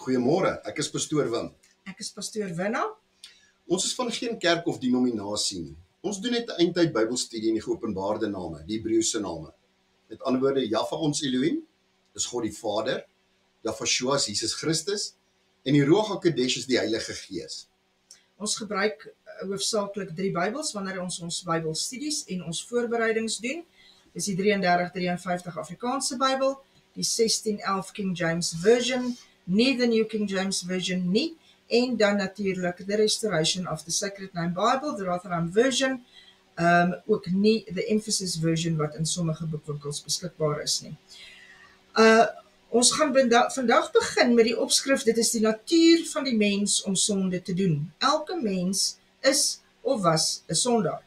Goeiemôre, ek is pastoor Wim. Ek is pastoor Winna. Ons is van geen kerk of denominasie nie. Ons doen net 'n eindtyd Bybelstudie in die geopenbaarde name, die Hebreëse name. Met ander woorde, Jahwe ons Elohim, is God die Vader, Yahshua is Jesus Christus en die Ruach HaKodesh is die Heilige Gees. Ons gebruik hoofsaaklik 3 Bybels wanneer ons Bybelstudies en ons voorbereidings doen. Dis die 3353 Afrikaanse Bybel, die 1611 King James Version, nie the New King James Version nie, en dan natuurlik the Restoration of the Sacred Name Bible, the Rotherham Version, ook nie the Emphasis Version wat in sommige boekwinkels beskikbaar is nie. Ons gaan vandag begin met die opskrif, dit is die natuur van die mens om sonde te doen. Elke mens is of was 'n sondaar.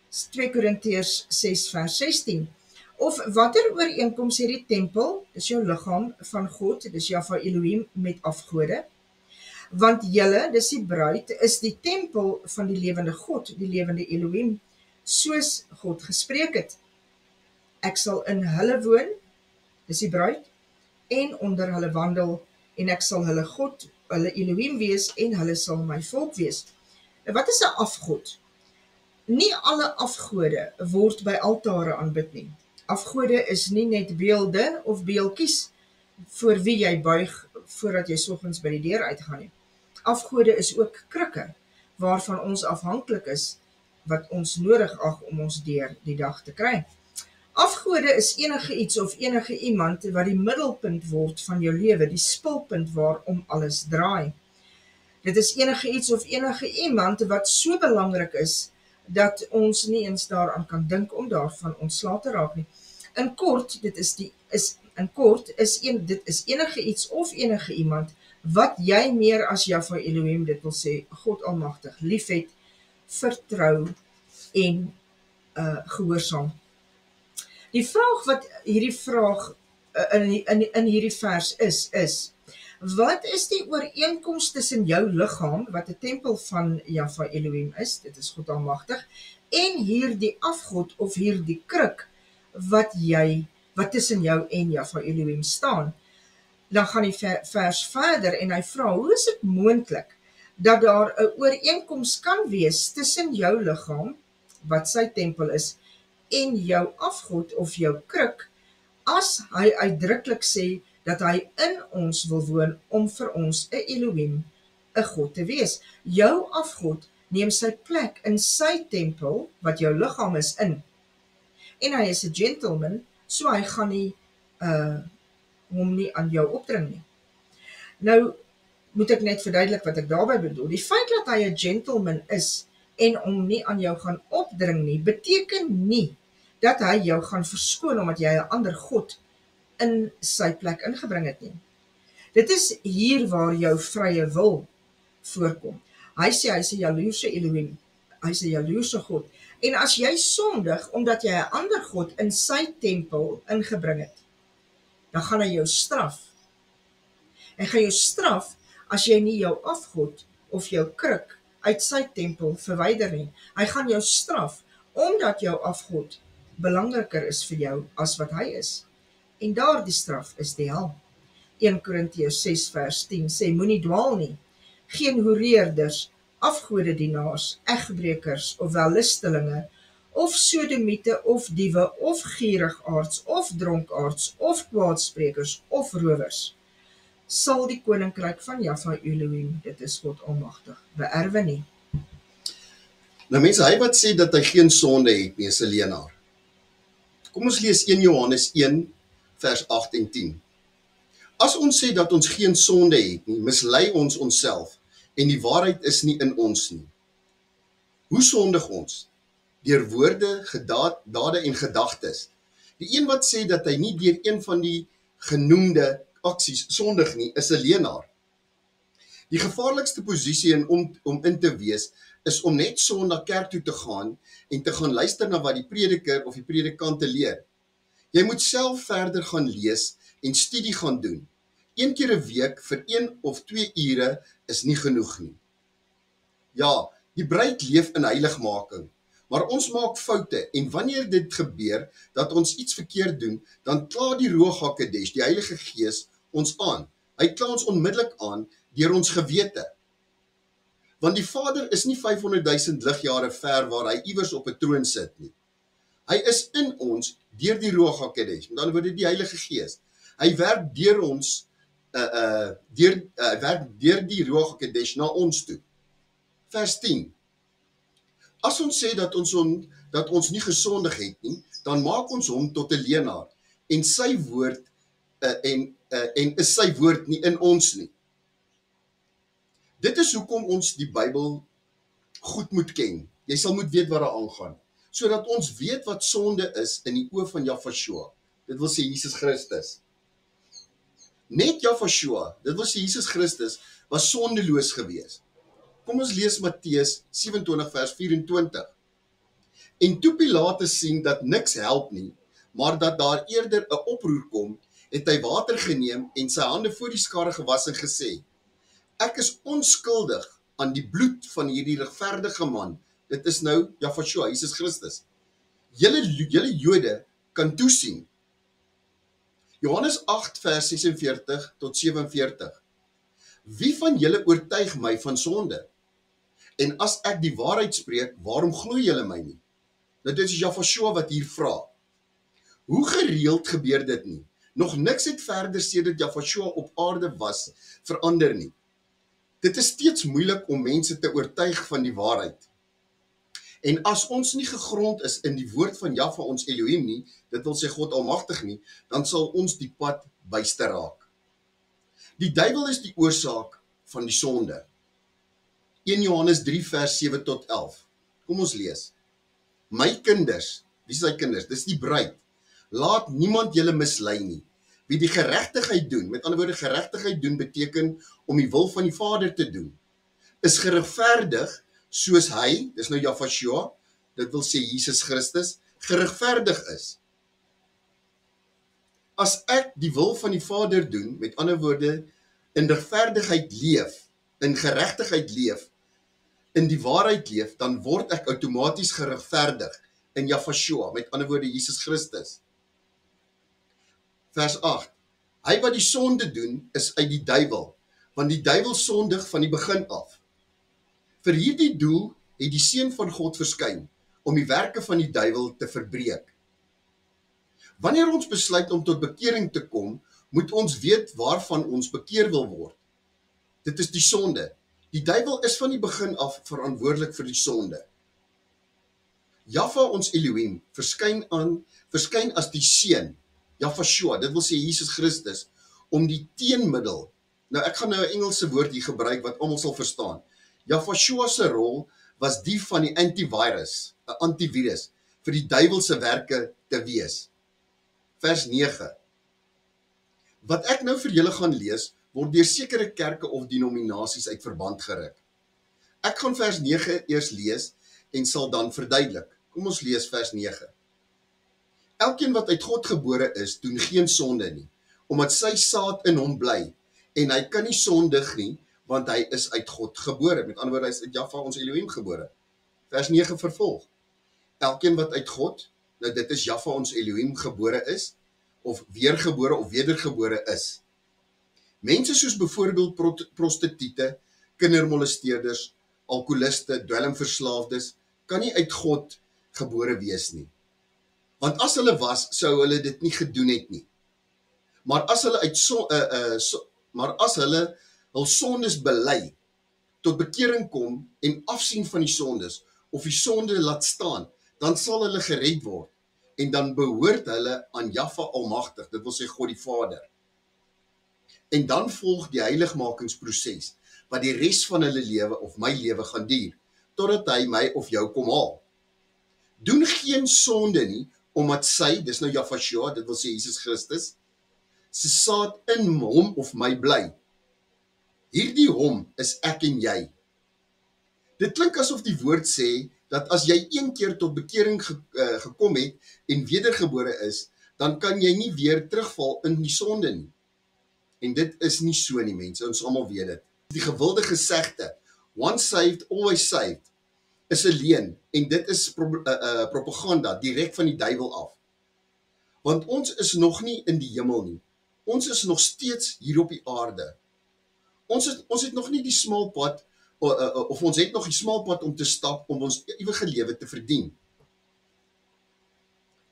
2 Korintiërs 6 vers 16. Of watter ooreenkoms het die tempel, dis jou liggaam van God, dis Jahwe Elohim met afgode, want julle, dis die bruid, is die tempel van die lewende God, die lewende Elohim, soos God gespreek het. Ek sal in hulle woon, dis die bruid, en onder hulle wandel, en ek sal hulle God, hulle Elohim wees, en hulle sal my volk wees. Wat is 'n afgod? Nie alle afgode word by altare aanbid nie. Afgode is nie net beelde of beeldjies voor wie jy buig voordat jy soggens by die deur uitgaan nie. Afgode is ook krikke waarvan ons afhanklik is, wat ons nodig ag om ons deur die dag te kry. Afgode is enige iets of enige iemand wat die middelpunt word van jou lewe, die spulpunt waarom alles draai. Dit is enige iets of enige iemand wat so belangrik is, dat ons nie eens daaraan kan dink om daarvan ontslae te raak nie. In kort, dit is enige iets of enige iemand wat jy meer as Jahwe Elohim, dit wil sê God Almagtig, liefhet, vertrou en gehoorsaam. Die vraag wat hierdie vraag in hierdie vers is, wat is die ooreenkoms tussen jou liggaam, wat 'n tempel van Jahwe Elohim is, dit is God Almagtig, en hierdie afgod of hierdie kruk, wat tussen jou en Jahwe Elohim staan? Dan gaan die vers verder en hy vra, hoe is dit moontlik dat daar 'n ooreenkoms kan wees tussen jou liggaam, wat sy tempel is, en jou afgod of jou kruk, as hy uitdruklik sê dat hy in ons wil woon om vir ons 'n Elohim, 'n God te wees. Jou afgod neem sy plek in sy tempel, wat jou liggaam is, in. En hy is 'n gentleman, so hy gaan nie hom nie aan jou opdring nie. Nou, moet ek net verduidelik wat ek daarby bedoel. Die feit dat hy 'n gentleman is en hom nie aan jou gaan opdring nie, beteken nie dat hy jou gaan verskoon omdat jy 'n ander God in sy plek ingebring het nie. Dit is hier waar jou vrye wil voorkom. Hy sê hy is 'n jaloerse Elohim, hy is 'n jaloerse God. En as jy sondig omdat jy 'n ander God in sy tempel ingebring het, dan gaan hy jou straf. Hy gaan jou straf as jy nie jou afgod of jou kruk uit sy tempel verwyder nie. Hy gaan jou straf omdat jou afgod belangriker is vir jou as wat hy is. En daardie straf is die hel. 1 Korintiërs 6 vers 10 sê, moenie dwaal nie. Geen hoereerders, afgodedienaars, egbrekers of wellustelinge, of sodomiete of diewe, of gierigaards, of dronkaards, of kwaadsprekers, of rowers, sal die koninkryk van Jahwe Elohim, dit is God Almagtig, beerwe nie. Nou mense, hy wat sê dat hy geen sonde het nie, is 'n leienaar. Kom ons lees 1 Johannes 1 vers 8 en 10. As ons sê dat ons geen sonde het nie, mislei ons onsself en die waarheid is nie in ons nie. Hoe sondig ons? Deur woorde, dade en gedagtes. Die een wat sê dat hy nie deur een van die genoemde aksies sondig nie, is 'n leienaar. Die gevaarlikste posisie om in te wees, is om net Sondag kerk toe te gaan en te gaan luister na wat die prediker of die predikante leer. Jy moet self verder gaan lees en studie gaan doen. 1 keer 'n week vir 1 of 2 ure is nie genoeg nie. Ja, die bruid leef in heiligmaking, maar ons maak foute en wanneer dit gebeur dat ons iets verkeerd doen, dan kla die Ruach HaKodesh, die Heilige Gees, ons aan. Hy kla ons onmiddellik aan deur ons gewete. Want die Vader is nie 500.000 ligjare ver waar hy iewers op 'n troon sit nie. Hy is in ons deur die Ruach HaKodesh, met ander woorde die Heilige Gees. Hy werk deur ons, werk deur die Ruach HaKodesh na ons toe. Vers 10. As ons sê dat ons nie gesondig het nie, dan maak ons hom tot 'n leienaar en sy woord en is sy woord nie in ons nie. Dit is hoekom ons die Bybel goed moet ken. Jy sal moet weet wat daar aangaan, sodat ons weet wat sonde is in die oë van Jahweh. Dit wil sê Jesus Christus. Net Jahweh, dit wil sê Jesus Christus, was sondeloos gewees. Kom ons lees Matteus 27 vers 24. En toe Pilatus sien dat niks help nie, maar dat daar eerder 'n oproer kom, het hy water geneem en sy hande voor die skare gewas en gesê: Ek is onskuldig aan die bloed van hierdie regverdige man. Dit is nou Jahweh, Jesus Christus. Julle Jode kan toesien. Johannes 8 vers 46 tot 47. Wie van julle oortuig my van sonde? En as ek die waarheid spreek, waarom glo julle my nie? Dit is Jahweh wat hier vra. Hoe gereeld gebeur dit nie? Nog niks het verder sedert Jahweh op aarde was, verander nie. Dit is steeds moeilik om mense te oortuig van die waarheid. En as ons nie gegrond is in die woord van Jahwe ons Elohim nie, dit wil sê God Almagtig nie, dan sal ons die pad byster raak. Die duiwel is die oorsaak van die sonde. 1 Johannes 3 vers 7 tot 11. Kom ons lees. My kinders, wie is sy kinders? Dis die bruid. Laat niemand julle mislei nie. Wie die geregtigheid doen, met ander woorde geregtigheid doen beteken om die wil van die Vader te doen, is geregverdig soos hy, dis nou Jahweh, dit wil sê Jesus Christus, geregverdig is. As ek die wil van die Vader doen, met ander woorde in regverdigheid leef, in geregtigheid leef, in die waarheid leef, dan word ek outomaties geregverdig in Jahweh, met ander woorde Jesus Christus. Vers 8. Hy wat die sonde doen, is uit die duiwel, want die duiwel sondig van die begin af. Vir hierdie doel het die Seun van God verskyn, om die werke van die duiwel te verbreek. Wanneer ons besluit om tot bekering te kom, moet ons weet waarvan ons bekeer wil word. Dit is die sonde. Die duiwel is van die begin af verantwoordelik vir die sonde. Jahwe ons Elohim verskyn as die Seun, Jahweh, dit wil sê Jesus Christus, om die teenmiddel, nou ek gaan nou 'n Engelse woord hier gebruik wat almal sal verstaan. Jahweh se rol was die van die antivirus, 'n antivirus, vir die duiwelse werke te wees. Vers 9. Wat ek nou vir julle gaan lees, word deur sekere kerke of denominasies uit verband geruk. Ek gaan vers 9 eers lees en sal dan verduidelik. Kom ons lees vers 9. Elkeen wat uit God gebore is, doen geen sonde nie, omdat sy saad in hom bly, en hy kan nie sondig nie, want hy is uit God gebore. Met ander woorde, hy is uit Jahwe ons Elohim gebore. Vers 9 vervolg. Elkeen wat uit God, nou dit is Jahwe ons Elohim gebore is, of weergebore of wedergebore is. Mense soos byvoorbeeld prostituie, kindermolesteerders, alkoholiste, dwelmverslaafdes, kan nie uit God gebore wees nie. Want as hulle was, sou hulle dit nie gedoen het nie. Maar as hulle hul sondes bely, tot bekering kom en afsien van die sondes, of die sonde laat staan, dan sal hulle gered word, en dan behoort hulle aan Jahwe Almagtig, dit wil sê God die Vader. En dan volg die heiligmakingsproses, wat die res van hulle lewe of my lewe gaan duur, totdat hy my of jou kom haal. Doen geen sonde nie, omdat sy, dis nou Jahweh, dit wil sê Jesus Christus, sy saad in hom of my bly. Hierdie hom is ek en jy. Dit klink asof die woord sê, dat as jy een keer tot bekering gekom het, en wedergebore is, dan kan jy nie weer terugval in die sonde nie. En dit is nie so nie, mense, ons almal weet dit. Die gewilde gesegde, once saved, always saved, is 'n leuen, en dit is propaganda, direk van die duiwel af. Want ons is nog nie in die hemel nie, Ons is nog steeds hier op die aarde. Ons het nog nie die smal pad, of ons het nog die smal pad om te stap om ons ewige lewe te verdien.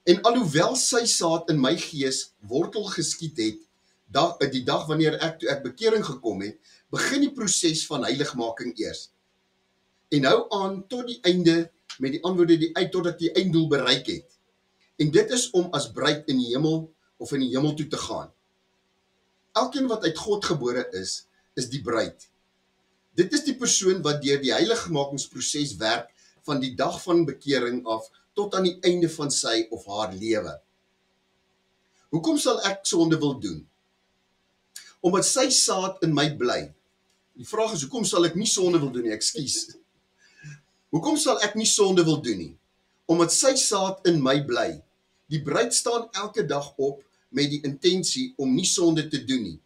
En alhoewel sy saad in my gees wortel geskiet het, die dag wanneer toe ek bekering gekom het, begin die proses van heiligmaking eers. En hou aan tot die einde, met die antwoorde totdat die einddoel bereik het. En dit is om as bruid in die hemel of in die hemel toe te gaan. Elkeen wat uit God gebore is die bruid. Dit is die persoon wat deur die heiligmakingsproses werk van die dag van bekering af tot aan die einde van sy of haar lewe. Hoekom sal ek sonde wil doen? Omdat sy saad in my bly. Die vraag is, hoekom sal ek nie sonde wil doen nie? Ekskuus. Hoekom sal ek nie sonde wil doen nie? Omdat sy saad in my bly. Die bruid staan elke dag op met die intensie om nie sonde te doen nie,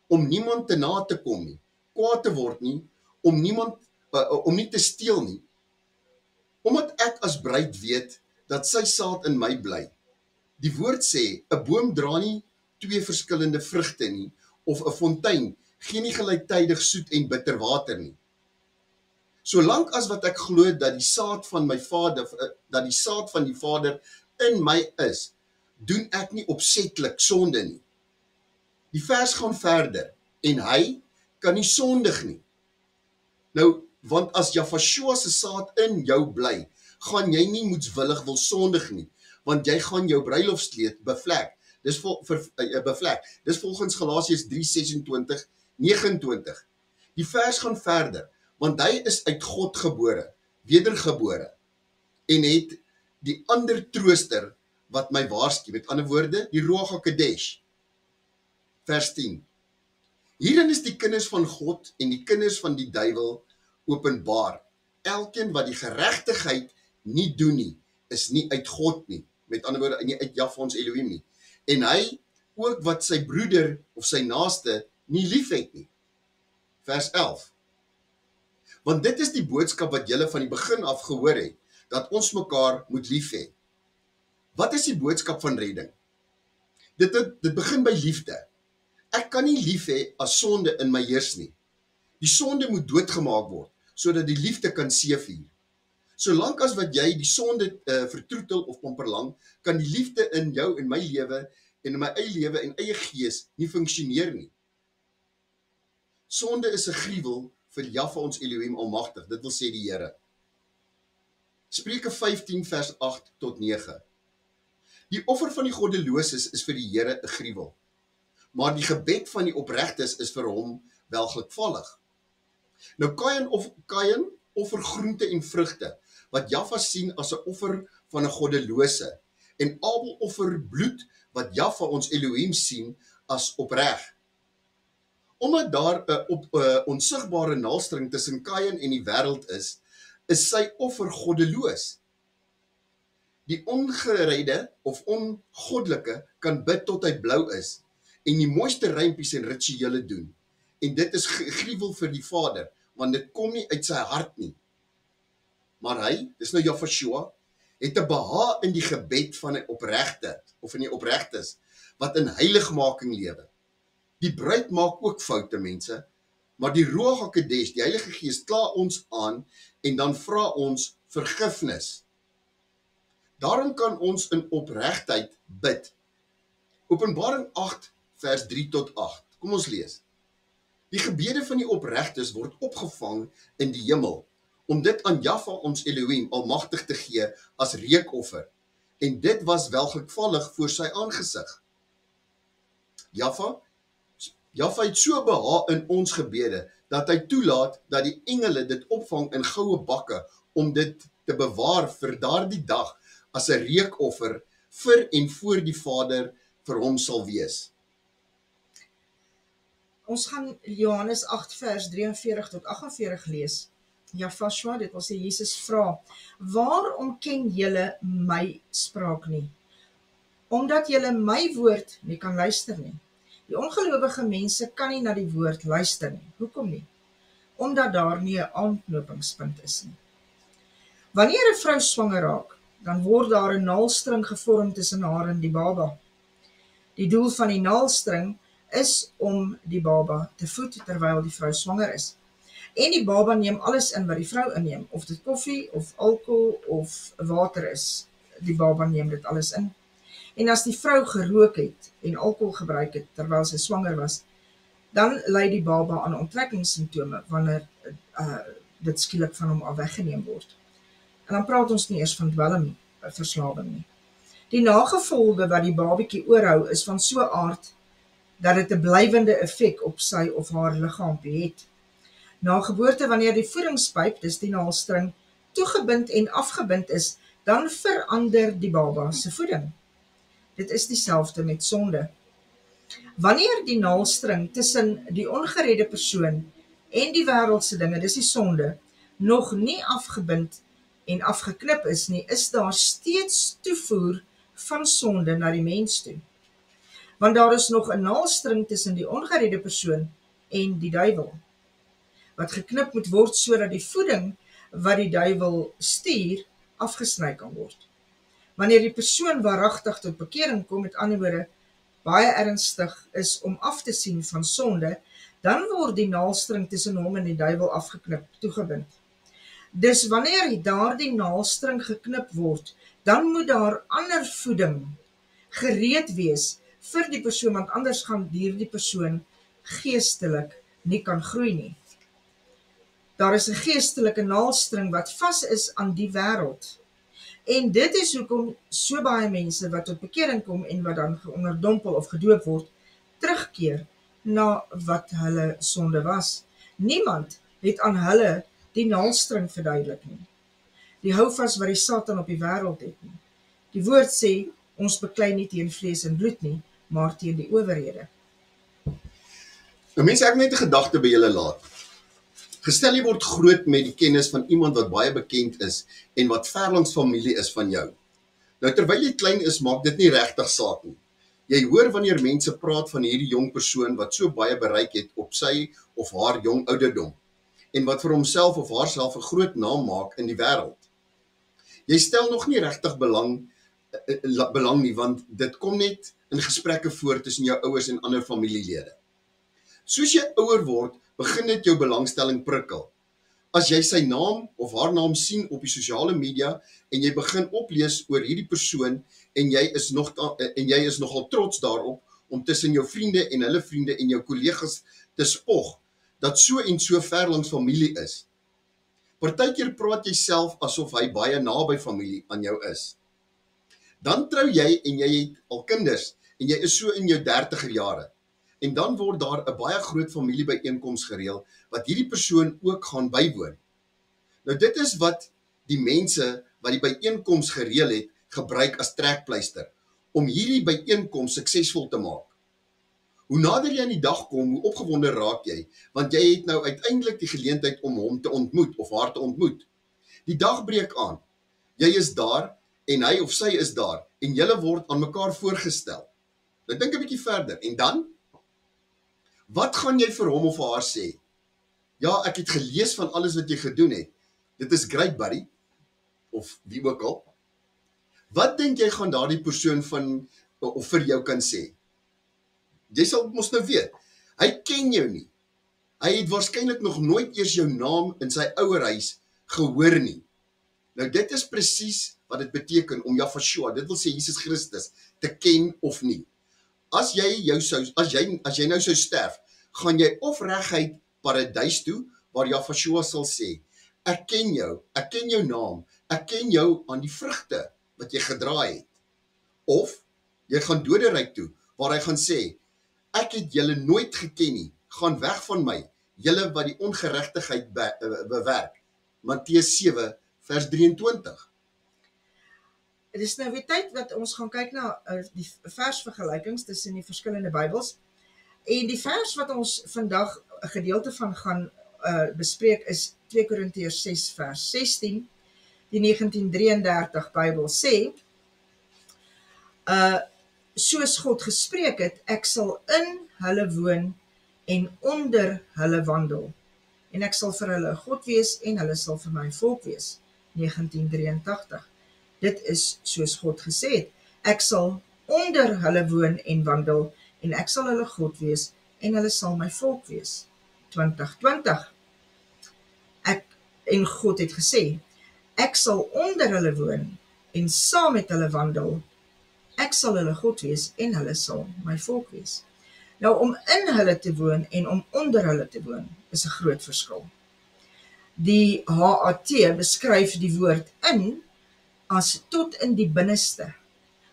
om niemand te na te kom nie, kwaad te word nie, om nie te steel nie. Omdat ek as bruid weet dat sy saad in my bly. Die woord sê, 'n boom dra nie twee verskillende vrugte nie, of 'n fontein gee nie gelyktydig soet en bitter water nie. Solank as wat ek glo dat die saad van die Vader in my is, doen ek nie opsetlik sonde nie. Die vers gaan verder, en hy kan nie sondig nie. Nou, want as Jafashua se saad in jou bly, gaan jy nie moedswillig wil sondig nie, want jy gaan jou bruilofskleed bevlek. Dis volgens Galasiërs 3:26-29. Die vers gaan verder, want hy is uit God gebore, wedergebore, en het die ander trooster wat my waarsku, met ander woorde, die Ruach HaKodesh. Vers 10. Hierin is die kinders van God en die kinders van die duiwel openbaar. Elkeen wat die geregtigheid nie doen nie, is nie uit God nie, met ander woorde, nie uit Jahwe ons Elohim nie. En hy ook wat sy broeder of sy naaste nie lief het nie. Vers 11. Want dit is die boodskap wat julle van die begin af gehoor het, dat ons mekaar moet lief hê. Wat is die boodskap van redding? Dit begin by liefde. Ek kan nie lief hê as sonde in my heers nie. Die sonde moet doodgemaak word, sodat die liefde kan seëvier. Solank as wat jy die sonde vertroetel of pomperlang, kan die liefde in jou en my lewe en in my eie lewe en eie gees nie funksioneer nie. Sonde is 'n gruwel vir Jahwe ons Elohim almagtig, dit wil sê die Here. Spreuke 15 vers 8 tot 9. Die offer van die goddeloses is vir die Here 'n gruwel, maar die gebed van die opregtes is vir hom welgelukvallig. Nou Kain offer groente en vrugte, wat Jahwe sien as 'n offer van 'n goddelose, en Abel offer bloed, wat Jahwe ons Elohim sien as opreg. Omdat daar 'n onsigbare naaldstring tussen Kain en die wêreld is sy offer goddeloos. Die ongeredde of ongoddelike kan bid tot hy blou is, en die mooiste rympies en rituele doen. En dit is gruwel vir die Vader, want dit kom nie uit sy hart nie. Maar hy, dis nou Jafashua, het 'n behaag in die gebed van 'n opregte, of in die opregtes, wat in heiligmaking lewe. Die bruid maak ook foute, mense, maar die Ruach HaKodesh, die Heilige Gees, kla ons aan, en dan vra ons vergifnis. Daarom kan ons in opregtheid bid. Openbaring 8, vers 3 tot 8. Kom ons lees. Die gebede van die opregtes word opgevang in die hemel, om dit aan Jahwe ons Elohim almagtig te gee as reukoffer, en dit was welgelukvallig voor sy aangesig. Jahwe het so behaag in ons gebede, dat hy toelaat dat die engele dit opvang in goue bakke, om dit te bewaar vir daardie dag, as 'n reukoffer vir en voor die Vader vir hom sal wees. Ons gaan Johannes 8 vers 43 tot 48 lees. Jafashua, dit wil sê Jesus vra, waarom ken julle my spraak nie? Omdat julle my woord nie kan luister nie. Die ongelowige mense kan nie na die woord luister nie. Hoekom nie? Omdat daar nie 'n aanknopingspunt is nie. Wanneer 'n vrou swanger raak, dan word daar 'n naaldstring gevorm tussen haar en die baba. Die doel van die naaldstring is om die baba te voed terwyl die vrou swanger is. En die baba neem alles in wat die vrou inneem, of dit koffie, of alkohol, of water is. Die baba neem dit alles in. En as die vrou gerook het en alkohol gebruik het terwyl sy swanger was, dan ly die baba aan onttrekkingssimptome wanneer dit skielik van hom af weggeneem word. En dan praat ons nie eers van dwelmverslawing nie. Die nagevolge wat die babatjie oorhou is van so 'n aard dat dit 'n blywende effek op sy of haar liggaampie het. Na geboorte, wanneer die voedingspyp, dis die naalstring, toegebind en afgebind is, dan verander die baba se voeding. Dit is dieselfde met sonde. Wanneer die naalstring tussen die ongeredde persoon en die wêreldse dinge, dis die sonde, nog nie afgebind en afgeknip is nie, is daar steeds toevoer van sonde na die mens toe. Want daar is nog 'n naalstring tussen die ongeredde persoon en die duiwel, wat geknip moet word sodat die voeding wat die duiwel stuur, afgesny kan word. Wanneer die persoon waaragtig tot bekering kom, met ander woorde, baie ernstig is om af te sien van sonde, dan word die naalstring tussen hom en die duiwel afgeknip, toegebind. Dus wanneer daardie naalstring geknip word, dan moet daar ander voeding gereed wees vir die persoon, want anders gaan die persoon geestelik nie kan groei nie. Daar is 'n geestelike naalstring wat vas is aan die wêreld. En dit is hoekom so baie mense wat tot bekering kom en wat dan onderdompel of gedoop word, terugkeer na wat hulle sonde was. Niemand het aan hulle die naalstring verduidelik nie. Die houvas wat die Satan op die wêreld het nie. Die woord sê, ons beklei nie teen vlees en bloed nie, maar teen die owerhede. Nou mense, ek net 'n gedagte by julle laat. Gestel jy word groot met die kennis van iemand wat baie bekend is en wat verlangs familie is van jou. Nou terwyl jy klein is, maak dit nie regtig saak nie. Jy hoor wanneer mense praat van hierdie jong persoon wat so baie bereik het op sy of haar jong ouderdom en wat vir homself of haarself 'n groot naam maak in die wêreld. Jy stel nog nie regtig belang nie, want dit kom net in gesprekke voor tussen jou ouers en ander familielede. Soos jy ouer word, begin dit jou belangstelling prikkel. As jy sy naam of haar naam sien op die sosiale media en jy begin oplees oor hierdie persoon en jy is nogal trots daarop om tussen jou vriende en hulle vriende en jou kollegas te spog dat so en so ver langs familie is. Partykeer praat jy self asof hy baie naby familie aan jou is. Dan trou jy en jy het al kinders en jy is so in jou 30er jare. En dan word daar 'n baie groot familiebyeenkoms gereël wat hierdie persoon ook gaan bywoon. Nou dit is wat die mense wat die byeenkoms gereël het, gebruik as trekpleister om hierdie byeenkoms suksesvol te maak. Hoe nader jy aan die dag kom, hoe opgewonde raak jy, want jy het nou uiteindelik die geleentheid om hom te ontmoet of haar te ontmoet. Die dag breek aan. Jy is daar en hy of sy is daar en julle word aan mekaar voorgestel. Nou dink 'n bietjie verder en dan? Wat gaan jy vir hom of haar sê? Ja, ek het gelees van alles wat jy gedoen het. Dit is great, buddy. Of wie ook al. Wat dink jy gaan daardie persoon van of vir jou kan sê? Jy sal mos nou weet. Hy ken jou nie. Hy het waarskynlik nog nooit eers jou naam in sy ouerhuis gehoor nie. Nou dit is presies wat dit beteken om Yahshua, dit wil sê Jesus Christus, te ken of nie. As jy nou sou sterf, gaan jy of reguit paradys toe, waar Yahshua sal sê, ek ken jou naam, ek ken jou aan die vrugte wat jy gedra het. Of, jy gaan doderyk toe, waar hy gaan sê, ek het julle nooit geken nie, gaan weg van my, julle wat die ongeregtigheid bewerk. Matteus 7 vers 23. Dit is nou weer tyd dat ons gaan kyk na die versvergelykings tussen die verskillende Bybels. En die vers wat ons vandag 'n gedeelte van gaan bespreek is 2 Korintiërs 6 vers 16. Die 1933 Bybel sê, soos God gespreek het, ek sal in hulle woon en onder hulle wandel. En ek sal vir hulle 'n God wees en hulle sal vir my volk wees. 1983. Dit is soos God gesê het. Ek sal onder hulle woon en wandel en ek sal hulle God wees en hulle sal my volk wees. 2020. En God het gesê, ek sal onder hulle woon en saam met hulle wandel. Ek sal hulle God wees en hulle sal my volk wees. Nou om in hulle te woon en om onder hulle te woon is 'n groot verskil. Die HAT beskryf die woord in as tot in die binneste.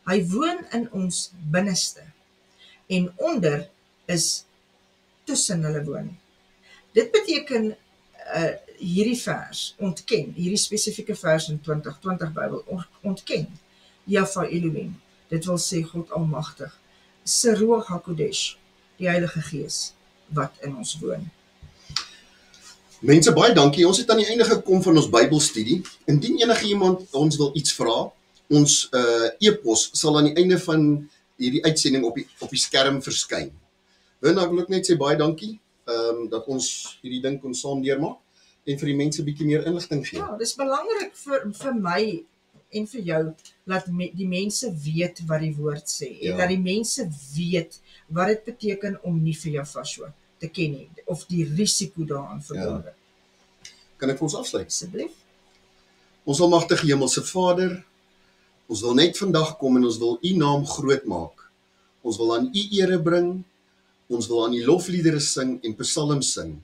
Hy woon in ons binneste en onder is tussen hulle woon. Dit beteken hierdie vers ontken, hierdie spesifieke vers in 2020 Bybel ontken Jahwe Elohim. Dit wil sê God Almagtig, se Ruach HaKodesh, die Heilige Gees wat in ons woon. Mense, baie dankie. Ons het aan die einde gekom van ons Bybelstudie. Indien enige iemand ons wil iets vra, ons e-pos sal aan die einde van hierdie uitsending op die skerm verskyn. Ek wil ook net sê baie dankie dat ons hierdie ding kon saam deurmaak en vir die mense 'n bietjie meer inligting gee. Ja, dis belangrik vir my en vir jou, dat die mense weet wat die woord sê, en dat die mense weet wat dit beteken om nie vir Jahwe te ken nie, of die risiko daaraan verbonde. Kan ek vir ons afsluit? Asseblief. Ons almagtige Hemelse Vader, ons wil net vandag kom en ons wil U naam groot maak. Ons wil aan U ere bring, ons wil aan U lofliedere sing en psalms sing.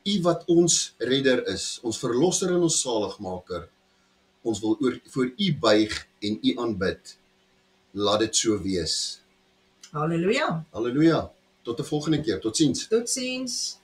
U wat ons redder is, ons verlosser en ons saligmaker. Ons wil voor U buig en U aanbid. Laat dit so wees. Halleluja. Halleluja. Tot 'n volgende keer. Totsiens. Totsiens.